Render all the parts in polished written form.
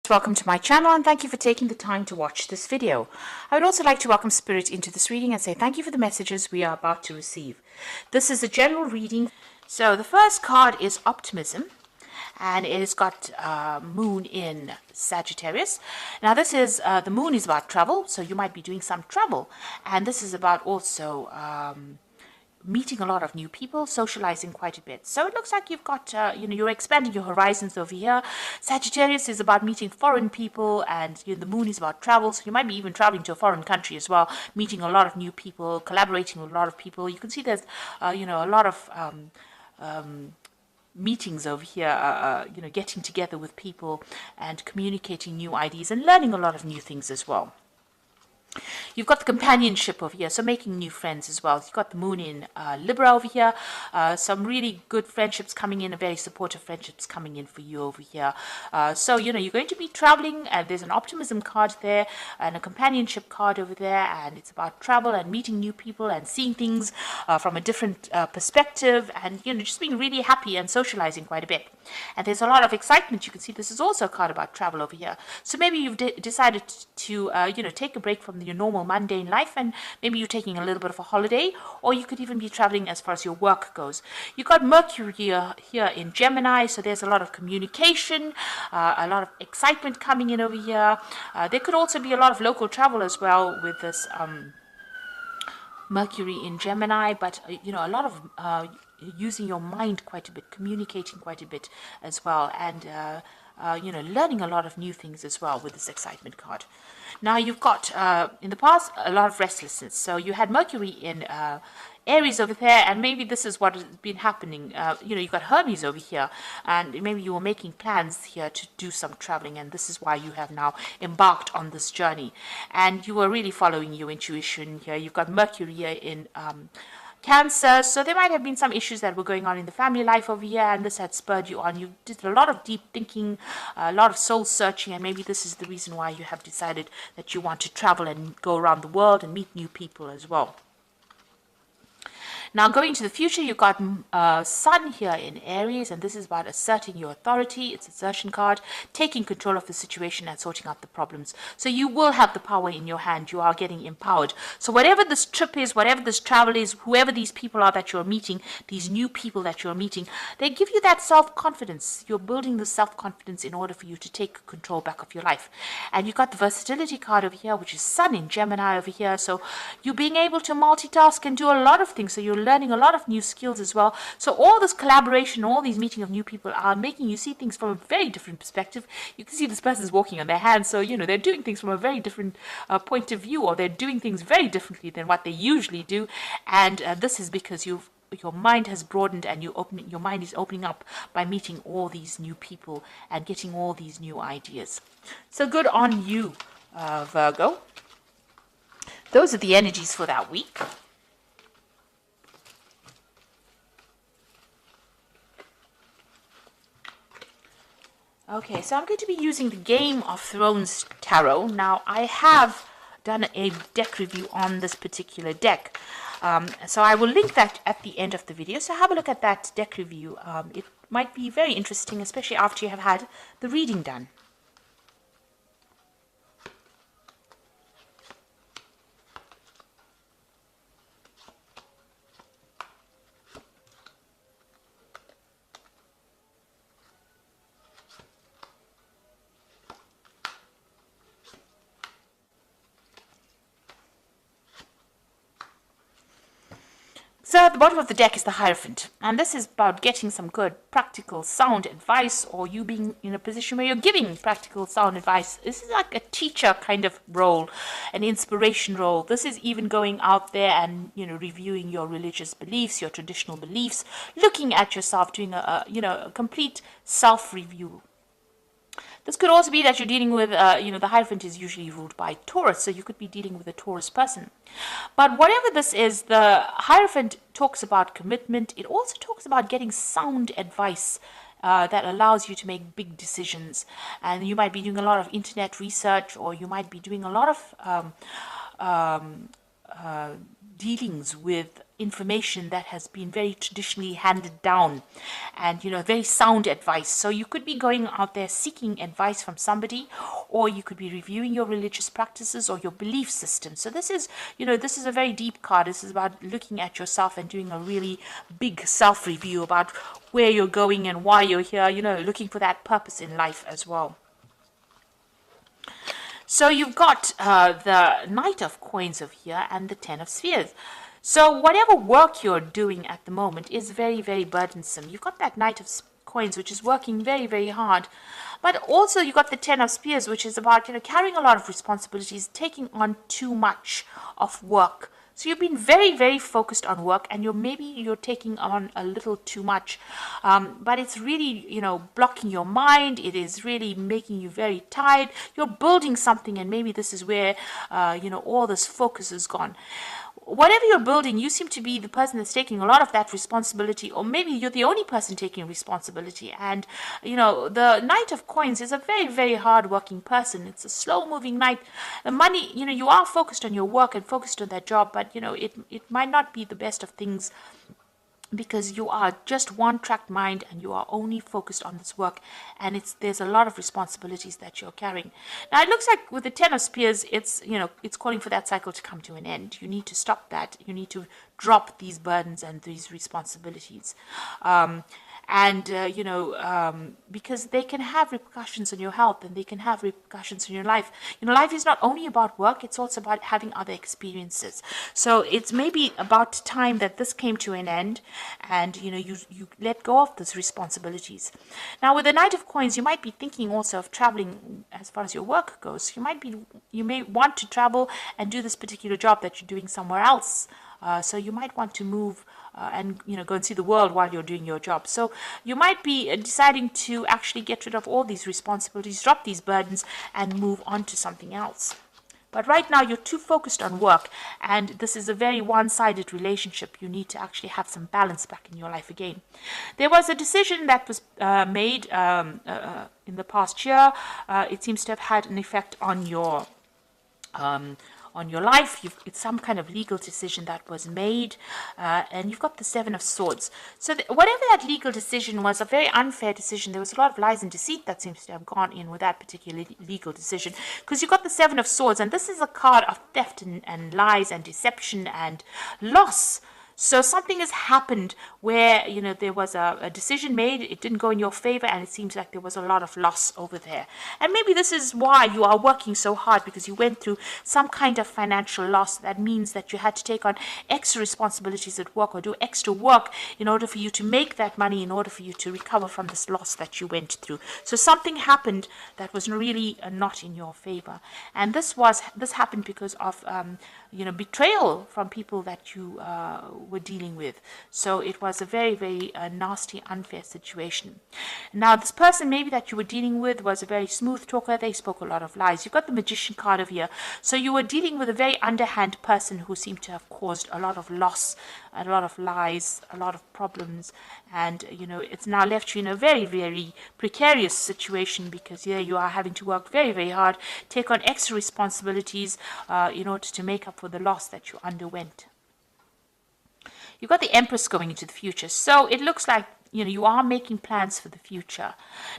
Welcome to my channel and thank you for taking the time to watch this video. I would also like to welcome Spirit into this reading and say thank you for the messages we are about to receive. This is a general reading. So the first card is Optimism, and it has got Moon in Sagittarius. Now this is, the Moon is about travel, so you might be doing some travel, and this is about also meeting a lot of new people, socializing quite a bit. So it looks like you've got, you're expanding your horizons over here. Sagittarius is about meeting foreign people, and the Moon is about travel. So you might be even traveling to a foreign country as well, meeting a lot of new people, collaborating with a lot of people. You can see there's, a lot of meetings over here, getting together with people and communicating new ideas and learning a lot of new things as well. You've got the companionship over here, so making new friends as well. You've got the Moon in Libra over here. Some really good friendships coming in, very supportive friendships coming in for you over here. So, you're going to be traveling, and there's an optimism card there and a companionship card over there, and it's about travel and meeting new people and seeing things from a different perspective, and, just being really happy and socializing quite a bit. And there's a lot of excitement. You can see this is also a card about travel over here. So maybe you've decided to, take a break from your normal mundane life, and maybe you're taking a little bit of a holiday, or you could even be traveling as far as your work goes. You've got Mercury here in Gemini, so there's a lot of communication, a lot of excitement coming in over here. There could also be a lot of local travel as well with this Mercury in Gemini, but a lot of using your mind quite a bit, communicating quite a bit as well, and learning a lot of new things as well with this excitement card. Now you've got, in the past, a lot of restlessness. So you had Mercury in Aries over there, and maybe this is what has been happening. You've got Hermes over here, and maybe you were making plans here to do some traveling, and this is why you have now embarked on this journey. And you were really following your intuition here. You've got Mercury here in Cancer, so there might have been some issues that were going on in the family life over here, and this had spurred you on. You did a lot of deep thinking, a lot of soul searching, and maybe this is the reason why you have decided that you want to travel and go around the world and meet new people as well. Now, going to the future, you've got Sun here in Aries, and this is about asserting your authority. It's an assertion card, taking control of the situation and sorting out the problems. So you will have the power in your hand. You are getting empowered. So whatever this trip is, whatever this travel is, whoever these people are that you're meeting, these new people that you're meeting, they give you that self-confidence. You're building the self-confidence in order for you to take control back of your life. And you've got the versatility card over here, which is Sun in Gemini over here. So you're being able to multitask and do a lot of things. So you're learning a lot of new skills as well. So all this collaboration, all these meeting of new people are making you see things from a very different perspective. You can see this person's walking on their hands, so they're doing things from a very different point of view, or they're doing things very differently than what they usually do. And this is because your mind has broadened, and your mind is opening up by meeting all these new people and getting all these new ideas. So good on you, Virgo. Those are the energies for that week. Okay, so I'm going to be using the Game of Thrones Tarot. Now, I have done a deck review on this particular deck. So I will link that at the end of the video. So have a look at that deck review. It might be very interesting, especially after you have had the reading done. So at the bottom of the deck is the Hierophant, and this is about getting some good, practical, sound advice, or you being in a position where you're giving practical, sound advice. This is like a teacher kind of role, an inspiration role. This is even going out there and, reviewing your religious beliefs, your traditional beliefs, looking at yourself, doing a complete self-review. This could also be that you're dealing with, the Hierophant is usually ruled by Taurus, so you could be dealing with a Taurus person. But whatever this is, the Hierophant talks about commitment. It also talks about getting sound advice that allows you to make big decisions. And you might be doing a lot of internet research, or you might be doing a lot of dealings with information that has been very traditionally handed down, and very sound advice. So you could be going out there seeking advice from somebody, or you could be reviewing your religious practices or your belief system. So this is a very deep card. This is about looking at yourself and doing a really big self review about where you're going and why you're here, looking for that purpose in life as well. So you've got the Knight of Coins over here and the Ten of Spheres. So whatever work you're doing at the moment is very, very burdensome. You've got that Knight of Coins, which is working very, very hard. But also you've got the Ten of Spears, which is about, carrying a lot of responsibilities, taking on too much of work. So you've been very, very focused on work, and maybe you're taking on a little too much. But it's really, blocking your mind. It is really making you very tired. You're building something, and maybe this is where, all this focus is gone. Whatever you're building, you seem to be the person that's taking a lot of that responsibility, or maybe you're the only person taking responsibility. And, the Knight of Coins is a very, very hard-working person. It's a slow-moving knight. The money, you are focused on your work and focused on that job, but, it might not be the best of things, because you are just one-track mind and you are only focused on this work, and there's a lot of responsibilities that you're carrying. Now it looks like with the Ten of Spears, it's calling for that cycle to come to an end. You need to stop that. You need to drop these burdens and these responsibilities. Because they can have repercussions on your health, and they can have repercussions on your life. Life is not only about work, it's also about having other experiences. So it's maybe about time that this came to an end, and you let go of those responsibilities. Now with the Knight of Coins, you might be thinking also of traveling as far as your work goes. You may want to travel and do this particular job that you're doing somewhere else. So you might want to move and go and see the world while you're doing your job. So you might be deciding to actually get rid of all these responsibilities, drop these burdens, and move on to something else. But right now you're too focused on work, and this is a very one-sided relationship. You need to actually have some balance back in your life again. There was a decision that was made in the past year. It seems to have had an effect on your life. It's some kind of legal decision that was made, and you've got the Seven of Swords. So whatever that legal decision was, a very unfair decision. There was a lot of lies and deceit that seems to have gone in with that particular legal decision, because you've got the Seven of Swords, and this is a card of theft and lies and deception and loss. So something has happened where, there was a decision made, it didn't go in your favor, and it seems like there was a lot of loss over there. And maybe this is why you are working so hard, because you went through some kind of financial loss. That means that you had to take on extra responsibilities at work, or do extra work in order for you to make that money, in order for you to recover from this loss that you went through. So something happened that was really not in your favor. And this happened because of betrayal from people that you were dealing with. So it was a very, very nasty, unfair situation. Now this person maybe that you were dealing with was a very smooth talker. They spoke a lot of lies. You've got the Magician card over here. So you were dealing with a very underhand person who seemed to have caused a lot of loss, a lot of lies, a lot of problems, and it's now left you in a very, very precarious situation, because here you are having to work very, very hard, take on extra responsibilities in order to make up for the loss that you underwent. You've got the Empress going into the future. So it looks like, you are making plans for the future.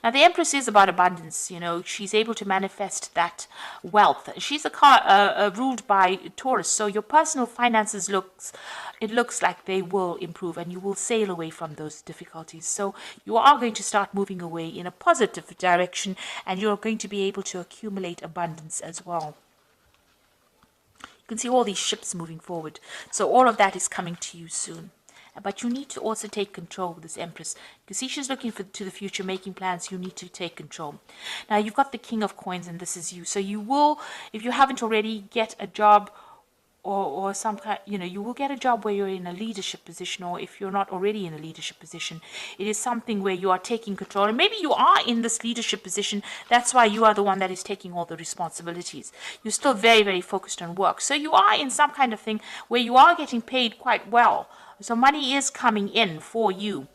Now, the Empress is about abundance. She's able to manifest that wealth. She's a car ruled by Taurus. So your personal finances looks like they will improve, and you will sail away from those difficulties. So you are going to start moving away in a positive direction, and you're going to be able to accumulate abundance as well. You can see all these ships moving forward. So all of that is coming to you soon. But you need to also take control with this Empress. You can see she's looking to the future, making plans. You need to take control. Now, you've got the King of Coins, and this is you. So you will, if you haven't already, get a job, or some kind, you will get a job where you're in a leadership position, or if you're not already in a leadership position, it is something where you are taking control. And maybe you are in this leadership position. That's why you are the one that is taking all the responsibilities. You're still very, very focused on work. So you are in some kind of thing where you are getting paid quite well. So money is coming in for you.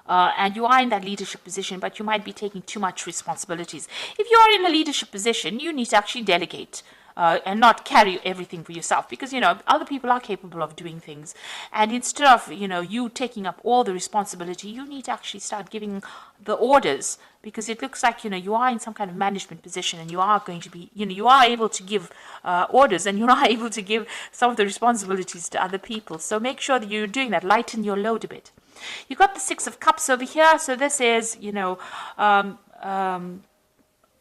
And you are in that leadership position, but you might be taking too much responsibilities. If you are in a leadership position, you need to actually delegate. and not carry everything for yourself, because other people are capable of doing things, and instead of you taking up all the responsibility, you need to actually start giving the orders, because it looks like you are in some kind of management position, and you are going to be you are able to give orders, and you're not able to give some of the responsibilities to other people. So make sure that you're doing that. Lighten your load a bit. You got the Six of Cups over here, so this is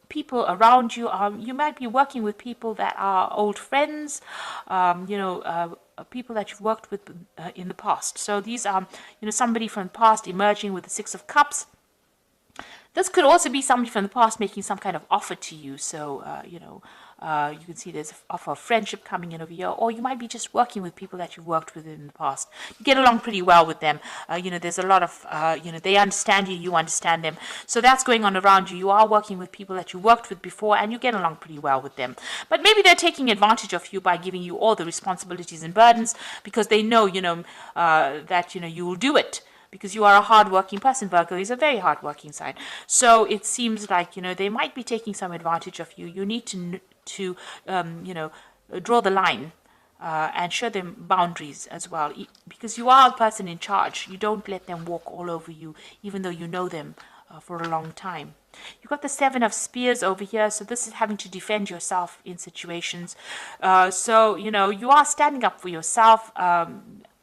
people around you. You might be working with people that are old friends, people that you've worked with in the past. So these are, somebody from the past emerging with the Six of Cups. This could also be somebody from the past making some kind of offer to you. So, you can see there's an offer of friendship coming in over here, or you might be just working with people that you've worked with in the past. You get along pretty well with them. There's a lot of, they understand you, you understand them. So that's going on around you. You are working with people that you worked with before, and you get along pretty well with them. But maybe they're taking advantage of you by giving you all the responsibilities and burdens, because they know, that, you will do it. Because you are a hard-working person. Virgo is a very hard-working sign. So it seems like, they might be taking some advantage of you. You need to draw the line and show them boundaries as well. Because you are the person in charge. You don't let them walk all over you, even though you know them for a long time. You've got the Seven of Spears over here. So this is having to defend yourself in situations. So, you are standing up for yourself.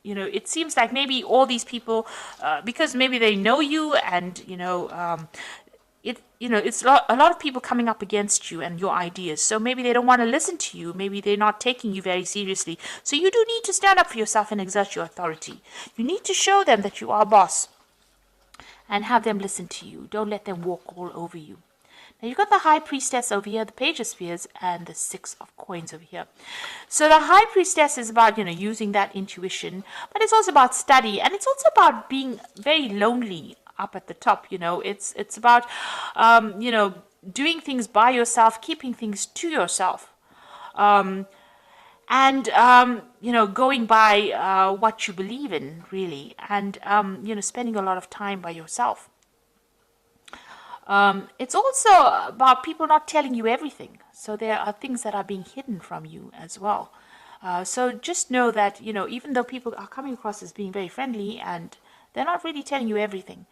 It seems like maybe all these people, because maybe they know you, and it's a lot of people coming up against you and your ideas. So maybe they don't want to listen to you. Maybe they're not taking you very seriously. So you do need to stand up for yourself and exert your authority. You need to show them that you are boss, and have them listen to you. Don't let them walk all over you. Now you've got the High Priestess over here, the Page of Spears, and the Six of Coins over here. So the High Priestess is about, using that intuition, but it's also about study, and it's also about being very lonely up at the top. It's about, doing things by yourself, keeping things to yourself, and going by what you believe in, really, and spending a lot of time by yourself. It's also about people not telling you everything. So there are things that are being hidden from you as well. So just know that, even though people are coming across as being very friendly, and they're not really telling you everything,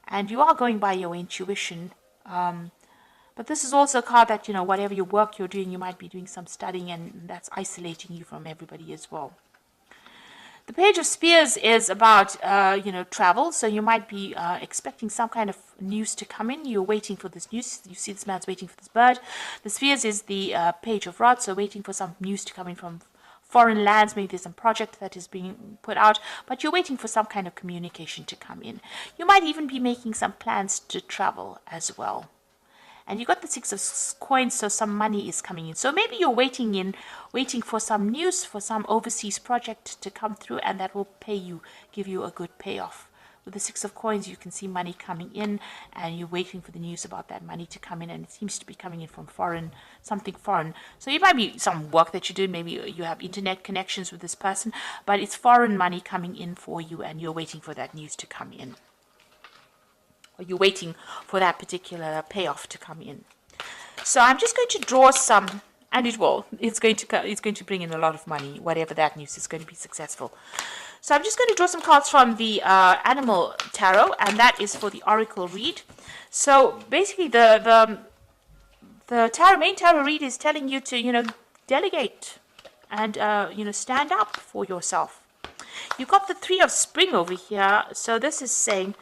and you are going by your intuition. But this is also a card that, whatever your work you're doing, you might be doing some studying, and that's isolating you from everybody as well. The Page of Spears is about, travel. So you might be expecting some kind of news to come in. You're waiting for this news. You see this man's waiting for this bird. The Spears is the Page of Rods, so waiting for some news to come in from foreign lands. Maybe there's some project that is being put out, but you're waiting for some kind of communication to come in. You might even be making some plans to travel as well. And you got the Six of Coins, so some money is coming in. So maybe you're waiting for some news, for some overseas project to come through, and that will give you a good payoff. With the Six of Coins, you can see money coming in, and you're waiting for the news about that money to come in, and it seems to be coming in from something foreign. So it might be some work that you do. Maybe you have internet connections with this person, but it's foreign money coming in for you, and you're waiting for that news to come in. Or you're waiting for that particular payoff to come in. So I'm just going to draw some, and it's going to bring in a lot of money. Whatever that news is going to be successful. So I'm just going to draw some cards from the Animal Tarot, and that is for the Oracle read. So basically, the main tarot read is telling you to delegate and stand up for yourself. You've got the Three of Spring over here. So this is saying.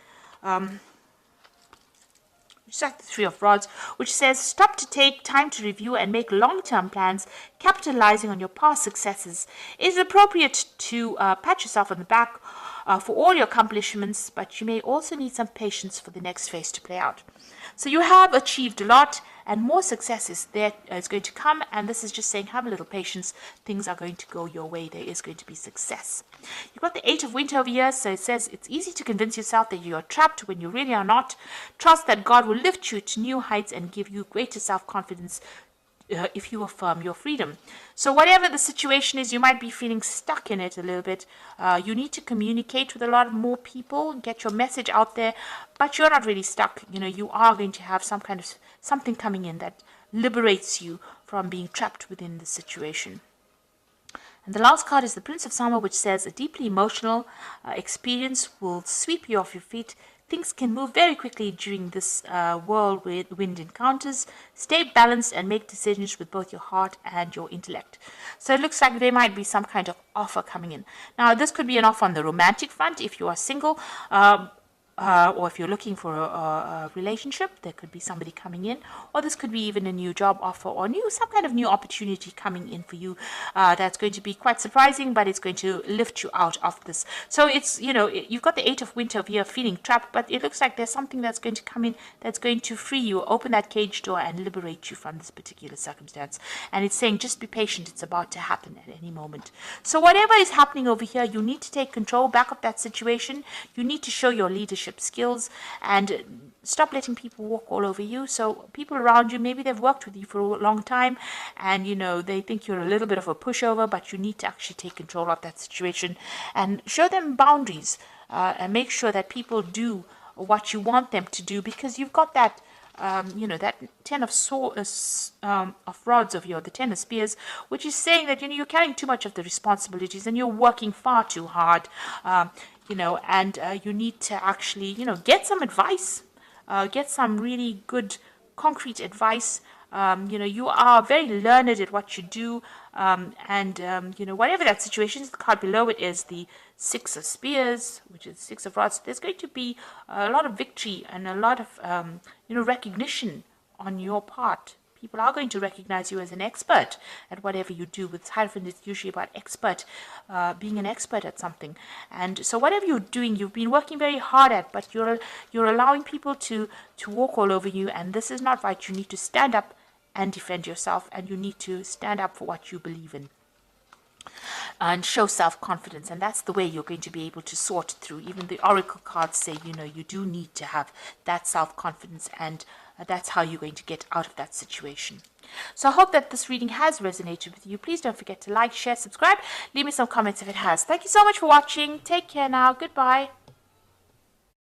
Just like the Three of Rods, which says, stop to take time to review and make long-term plans, capitalizing on your past successes. It is appropriate to pat yourself on the back for all your accomplishments, but you may also need some patience for the next phase to play out. So you have achieved a lot, and more success is going to come, and this is just saying have a little patience. Things are going to go your way. There is going to be success. You've got the Eight of Winter over here, so it says it's easy to convince yourself that you are trapped when you really are not. Trust that God will lift you to new heights and give you greater self-confidence if you affirm your freedom. So whatever the situation is, you might be feeling stuck in it a little bit. You need to communicate with a lot more people, get your message out there, but you're not really stuck. You are going to have some kind of something coming in that liberates you from being trapped within the situation. And the last card is the Prince of Summer, which says a deeply emotional experience will sweep you off your feet. Things can move very quickly during this whirlwind encounters. Stay balanced and make decisions with both your heart and your intellect. So it looks like there might be some kind of offer coming in. Now, this could be an offer on the romantic front if you are single. Or if you're looking for a relationship, there could be somebody coming in, or this could be even a new job offer or some kind of new opportunity coming in for you. That's going to be quite surprising, but it's going to lift you out of this. So it's, you've got the Eight of Winter here feeling trapped, but it looks like there's something that's going to come in that's going to free you, open that cage door and liberate you from this particular circumstance. And it's saying just be patient, it's about to happen at any moment. So whatever is happening over here, you need to take control back of that situation. You need to show your leadership skills and stop letting people walk all over you. So people around you, maybe they've worked with you for a long time and they think you're a little bit of a pushover, but you need to actually take control of that situation and show them boundaries and make sure that people do what you want them to do, because you've got that that Ten of Rods over here, the Ten of Spears, which is saying that you're carrying too much of the responsibilities and you're working far too hard, and you need to actually, get some advice, get some really good concrete advice. You are very learned at what you do, whatever that situation is. The card below it is the Six of Spears, which is Six of Rods. There's going to be a lot of victory and a lot of, recognition on your part. People are going to recognize you as an expert at whatever you do. With Hierophant, it's usually about being an expert at something. And so whatever you're doing, you've been working very hard at, but you're allowing people to walk all over you, and this is not right. You need to stand up and defend yourself, and you need to stand up for what you believe in and show self-confidence. And that's the way you're going to be able to sort through. Even the oracle cards say, you do need to have that self-confidence, and that's how you're going to get out of that situation. So I hope that this reading has resonated with you. Please don't forget to like, share, subscribe. Leave me some comments if it has. Thank you so much for watching. Take care now. Goodbye.